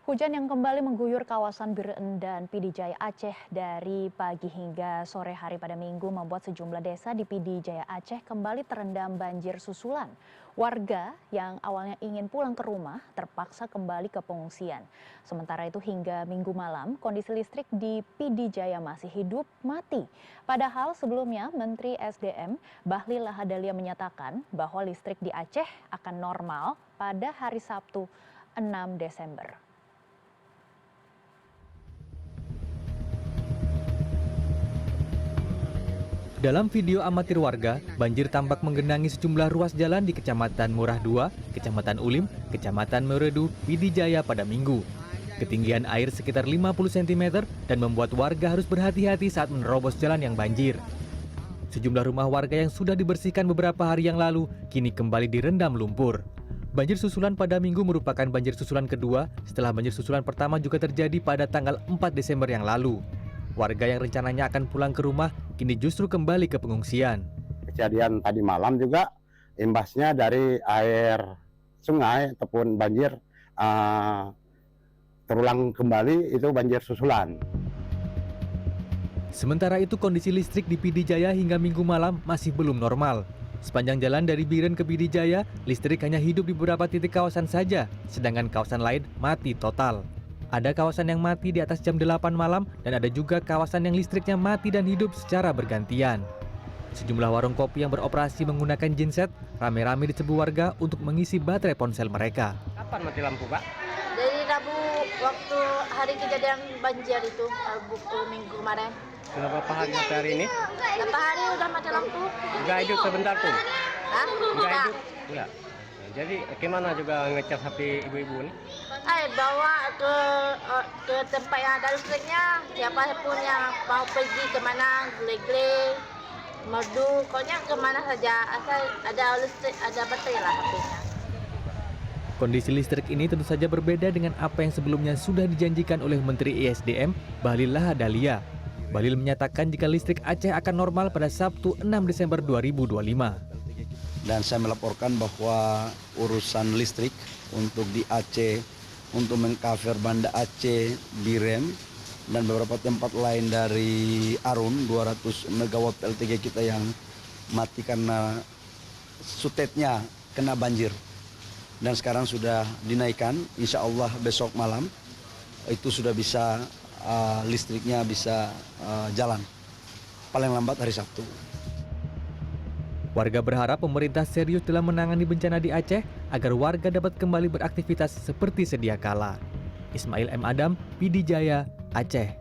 Hujan yang kembali mengguyur kawasan Biren dan Pidijaya Aceh dari pagi hingga sore hari pada Minggu membuat sejumlah desa di Pidijaya Aceh kembali terendam banjir susulan. Warga yang awalnya ingin pulang ke rumah terpaksa kembali ke pengungsian. Sementara itu hingga Minggu malam kondisi listrik di Pidijaya masih hidup mati. Padahal sebelumnya Menteri SDM Bahlil Lahadalia menyatakan bahwa listrik di Aceh akan normal pada hari Sabtu 6 Desember. Dalam video amatir warga, banjir tampak menggenangi sejumlah ruas jalan di Kecamatan Murah II, Kecamatan Ulim, Kecamatan Meredu, Pidijaya pada Minggu. Ketinggian air sekitar 50 cm dan membuat warga harus berhati-hati saat menerobos jalan yang banjir. Sejumlah rumah warga yang sudah dibersihkan beberapa hari yang lalu kini kembali direndam lumpur. Banjir susulan pada Minggu merupakan banjir susulan kedua setelah banjir susulan pertama juga terjadi pada tanggal 4 Desember yang lalu. Warga yang rencananya akan pulang ke rumah kini justru kembali ke pengungsian. Kejadian tadi malam juga imbasnya dari air sungai ataupun banjir terulang kembali, itu banjir susulan. Sementara itu kondisi listrik di Pidijaya hingga Minggu malam masih belum normal. Sepanjang jalan dari Biren ke Pidijaya, listrik hanya hidup di beberapa titik kawasan saja, sedangkan kawasan lain mati total. Ada kawasan yang mati di atas jam 8 malam dan ada juga kawasan yang listriknya mati dan hidup secara bergantian. Sejumlah warung kopi yang beroperasi menggunakan genset rame-rame diserbu warga untuk mengisi baterai ponsel mereka. Kapan mati lampu, Pak? Dari Rabu waktu hari kejadian banjir itu, Minggu kemarin. Sudah berapa hari sampai hari ini? Berapa hari udah mati lampu? Enggak hidup sebentar tuh? Hah? Enggak hidup? Enggak. Jadi gimana juga ngecas HP ibu-ibu nih? Bawa ke tempat yang ada listriknya. Siapapun yang mau pergi kemana, gele-gele, merdu, pokoknya kemana saja asal ada listrik, ada baterai lah HP-nya. Kondisi listrik ini tentu saja berbeda dengan apa yang sebelumnya sudah dijanjikan oleh Menteri ESDM Bahlil Lahadalia. Bahlil menyatakan jika listrik Aceh akan normal pada Sabtu 6 Desember 2025. Dan saya melaporkan bahwa urusan listrik untuk di Aceh, untuk mengcover Banda Aceh, Biren, dan beberapa tempat lain dari Arun, 200 MW LTG kita yang mati karena sutetnya kena banjir. Dan sekarang sudah dinaikkan, insya Allah besok malam itu sudah bisa, listriknya bisa jalan. Paling lambat hari Sabtu. Warga berharap pemerintah serius dalam menangani bencana di Aceh agar warga dapat kembali beraktivitas seperti sedia kala. Ismail M. Adam, Pidijaya, Aceh.